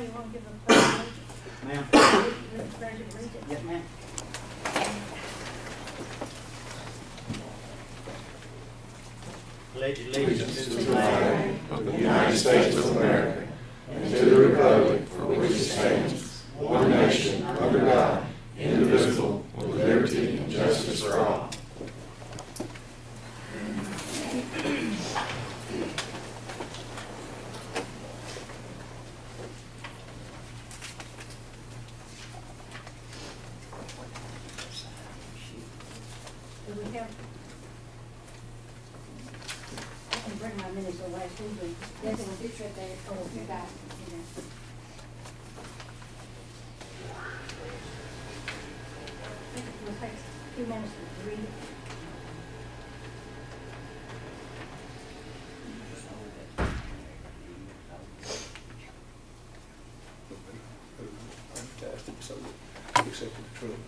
Now you want to give a pledge? Ma'am. Yes, ma'am. Pledge allegiance to the flag of the United States of America and to the republic for which it stands, one nation, under God, indivisible, with liberty and justice for all. Do we have? I can bring my minutes of last week. Yes, it's right there. Oh, you got it. We'll take a few minutes to read it. Fantastic, so accepted the truth.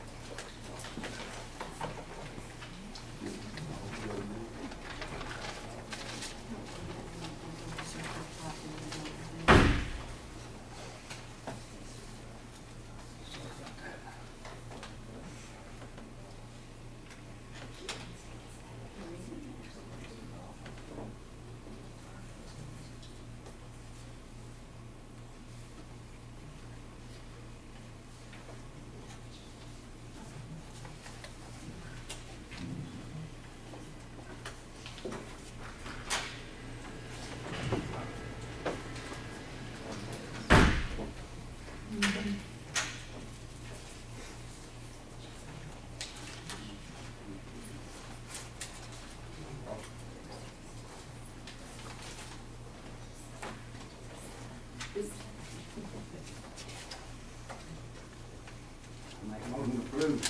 Make a motion to approve.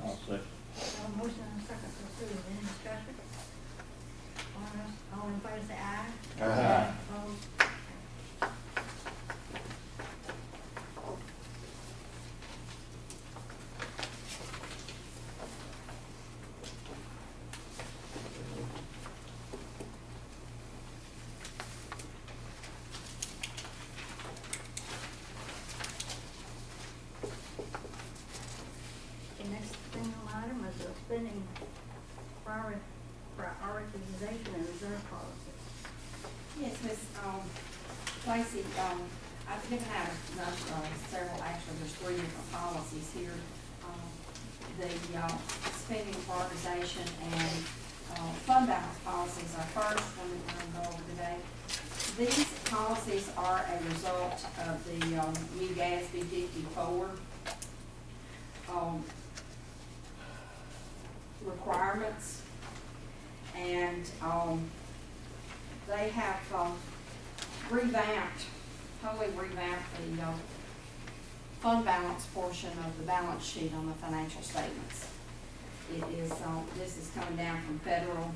I'll second. A motion and a second to approve. Any discussion? All in favor say aye. Aye. Opposed? The next thing on the item is the spending prioritization and reserve policy. Yes, Ms. Lacey, I've given out several, actually, there's 3 different policies here. The spending prioritization and fund balance policies are first, one that we're going to go over today. These policies are a result of the new GASB 54 requirements, and they have totally revamped the fund balance portion of the balance sheet on the financial statements. It is, this is coming down from federal.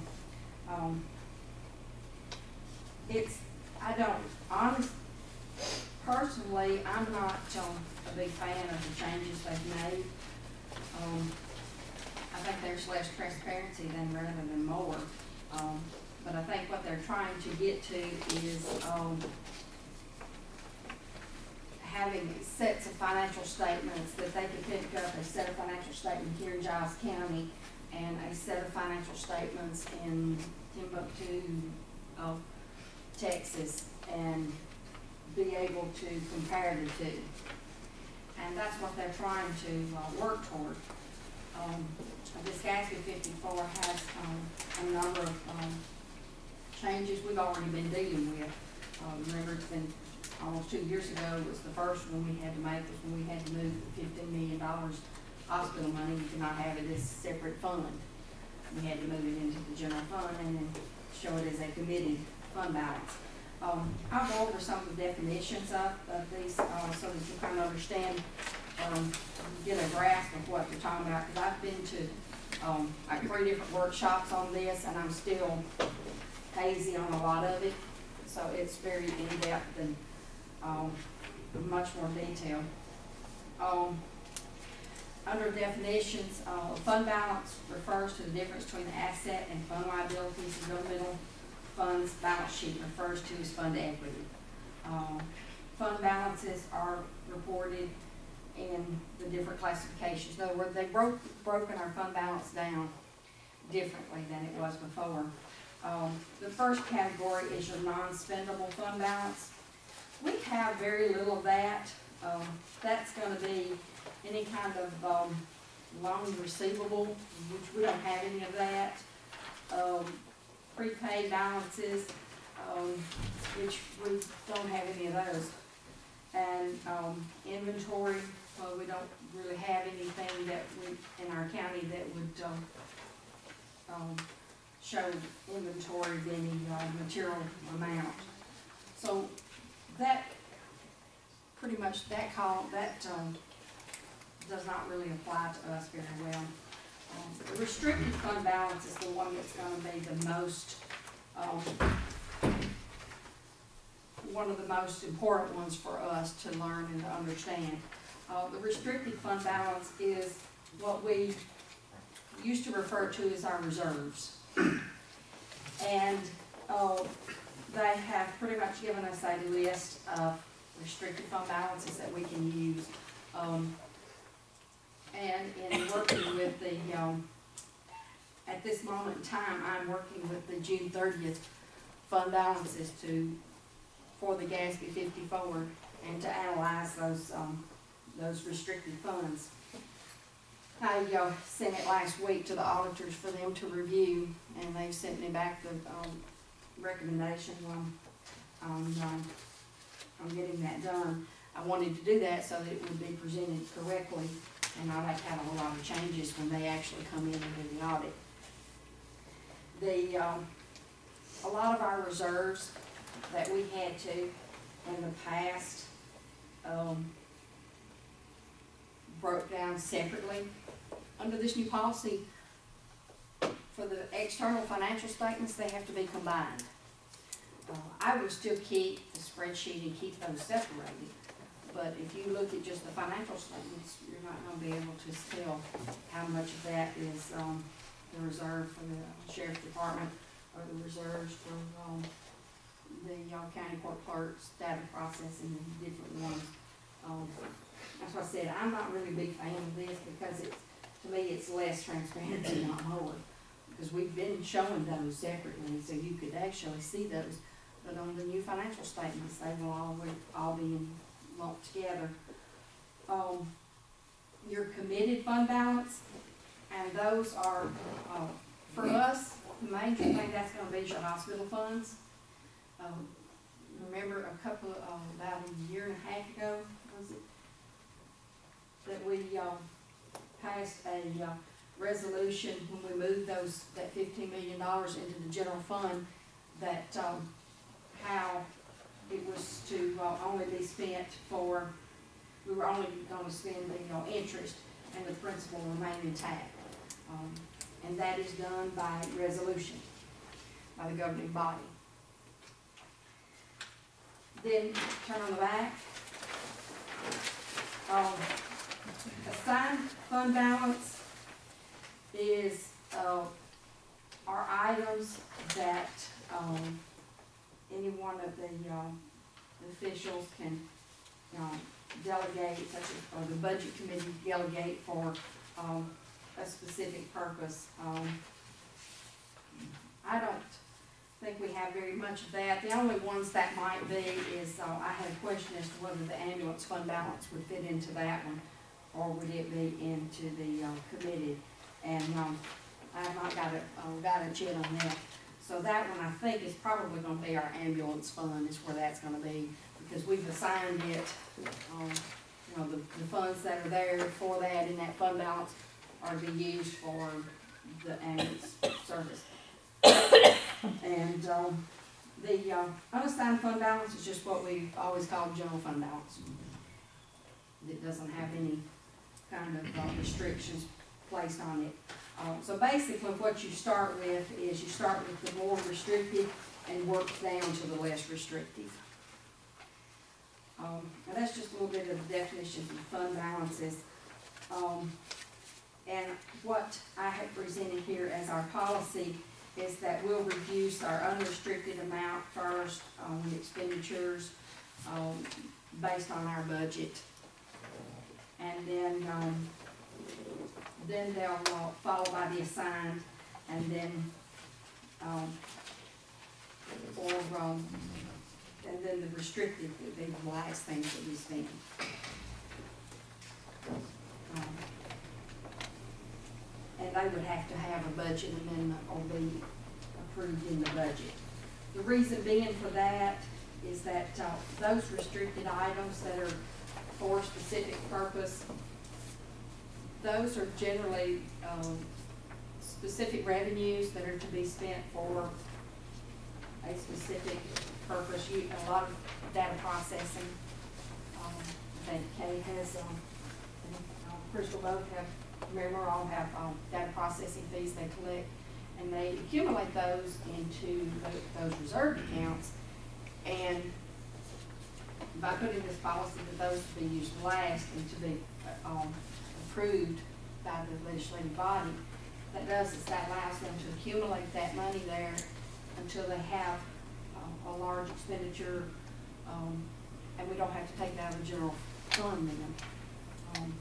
Personally, I'm not a big fan of the changes they've made. I think there's less transparency rather than more. But I think what they're trying to get to is having sets of financial statements that they can pick up, a set of financial statements here in Giles County and a set of financial statements in Timbuktu, Texas, and be able to compare the two. And that's what they're trying to work toward. This GASB 54 has a number of changes we've already been dealing with. Remember, it's been almost 2 years ago was the first one we had to make, was when we had to move the $15 million hospital money. We could not have it as a separate fund. We had to move it into the general fund and then show it as a committed fund balance. I'll go over some of the definitions of these so that you kind of understand, get a grasp of what they're talking about, because I've been to like 3 different workshops on this, and I'm still hazy on a lot of it. So it's very in-depth and much more detailed. Under definitions, fund balance refers to the difference between the asset and fund liabilities. The governmental funds balance sheet refers to as fund equity. fund balances are reported in the different classifications. In other words, they've broken our fund balance down differently than it was before. The first category is your non-spendable fund balance. We have very little of that. That's going to be any kind of loan receivable, which we don't have any of that. Prepaid balances, which we don't have any of those. And inventory, well, we don't really have anything that we, in our county, that would show inventory of any material amount. So that pretty much, that does not really apply to us very well. The restricted fund balance is the one that's going to be the most, one of the most important ones for us to learn and to understand. The restricted fund balance is what we used to refer to as our reserves. And they have pretty much given us a list of restricted fund balances that we can use. And in working with the, at this moment in time, I'm working with the June 30th fund balances for the GASB 54 and to analyze those restricted funds. I sent it last week to the auditors for them to review, and they've sent me back the recommendation on getting that done. I wanted to do that so that it would be presented correctly and not have to have a whole lot of changes when they actually come in and do the audit. A lot of our reserves that we had to in the past broke down separately. Under this new policy, for the external financial statements, they have to be combined. I would still keep the spreadsheet and keep those separated, but if you look at just the financial statements, you're not going to be able to tell how much of that is the reserve for the sheriff's department or the reserves for the county court clerks, data processing, and different ones. That's why I said I'm not really a big fan of this because to me it's less transparency, not more. Because we've been showing those separately, so you could actually see those. But on the new financial statements, they will all be lumped together. Your committed fund balance, and those are, for us, the major thing that's going to be is your hospital funds. Remember about a year and a half ago, was it, that we passed a resolution when we moved that $15 million into the general fund, that how it was to only be spent for, we were only going to spend the interest and the principal remain intact. And that is done by resolution by the governing body. Then turn on the back. Assigned fund balance is are items that any one of the officials can delegate, such as, or the budget committee delegate for a specific purpose. I don't think we have very much of that. The only ones that might be is, I had a question as to whether the ambulance fund balance would fit into that one, or would it be into the committed, and I have not got a yet on that. So that one I think is probably going to be our ambulance fund is where that's going to be, because we've assigned it, the funds that are there for that in that fund balance are to be used for the ambulance service. And the unassigned fund balance is just what we've always called general fund balance. It doesn't have any kind of restrictions placed on it. So basically what you start with is you start with the more restrictive and work down to the less restrictive. Now that's just a little bit of the definitions of fund balances. And what I have presented here as our policy is that we'll reduce our unrestricted amount first on the expenditures, based on our budget. And then they'll follow by the assigned, and then, and then the restricted would be the last things that we spend. And they would have to have a budget amendment or be approved in the budget. The reason being for that is that those restricted items that are for a specific purpose, those are generally specific revenues that are to be spent for a specific purpose. A lot of data processing that Kay has, and Crystal both have, remember, all have data processing fees they collect, and they accumulate those into those reserve accounts. And by putting this policy that those to be used last and to be approved by the legislative body, that does is that allows them to accumulate that money there until they have a large expenditure, and we don't have to take it out of the general fund then.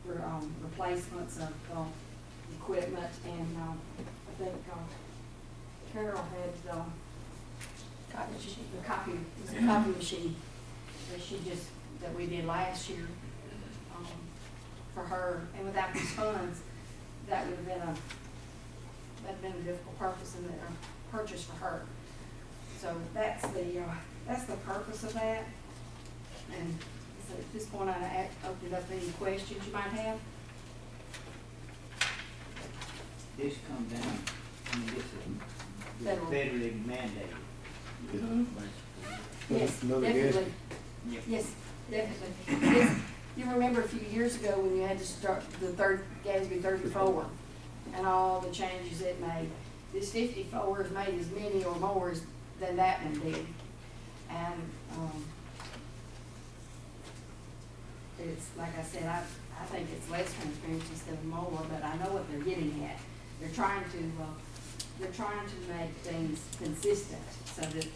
For replacements of equipment, and I think Carol had the copy machine that we did last year for her, and without these funds, that would have been a difficult purpose and a purchase for her. So that's the purpose of that. And so at this point, I open up any questions you might have. This comes down, I mean, this is Federal. federally mandated. Mhm. Yes, Another definitely. Yep. Yes, definitely. Yes, you remember a few years ago when you had to start the Gatsby 34 and all the changes it made. This 54 has made as many or more than that one did. And it's, like I said, I think it's less transparency instead of more, but I know what they're getting at. They're trying to make things consistent so that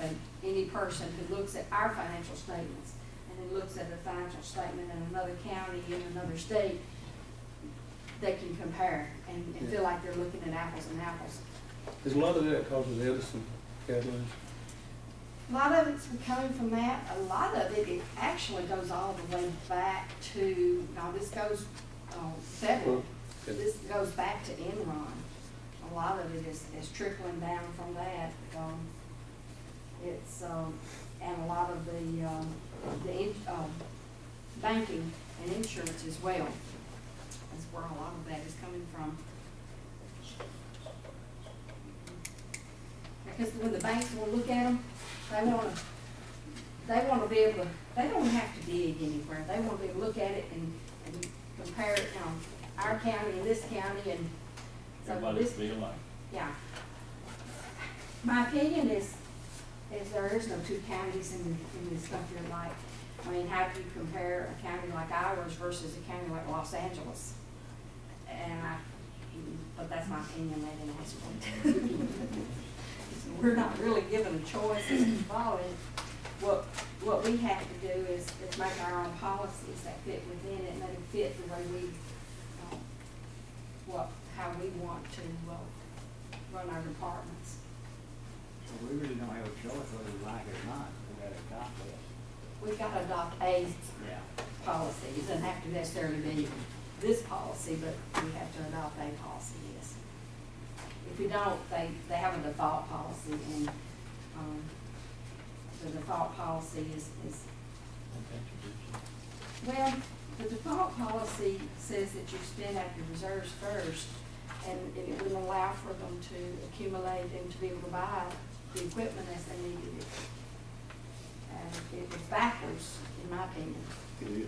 any person who looks at our financial statements and then looks at a financial statement in another county, in another state, they can compare and feel like they're looking at apples and apples. There's a lot of that causes Edison guidelines. A lot of it's coming from that. A lot of it actually goes all the way back to, now this goes federal. Okay. This goes back to Enron. A lot of it is trickling down from that. And a lot of the banking and insurance as well. That's where a lot of that is coming from. Because when the banks will look at them, they want to be able to, they don't have to dig anywhere. They want to be able to look at it and compare it, our county and this county, and so Everybody's feel like. yeah. My opinion is there is no two counties in this country alike. I mean, how do you compare a county like ours versus a county like Los Angeles? But that's my opinion, they didn't ask for it. So we're not really given a choice as to follow it. What we have to do is make our own policies that fit within it, and they fit the way we, how we want to run our departments. So we really don't have a choice whether we like it or not. We gotta adopt it. We've got to adopt a Yeah. policy. It doesn't have to necessarily be this policy, but we have to adopt a policy, yes. If you don't, they have a default policy, and the default policy is well, the default policy says that you spend out your reserves first, and it will allow for them to accumulate and to be able to buy the equipment as they needed it. And it was backwards, in my opinion. Yeah.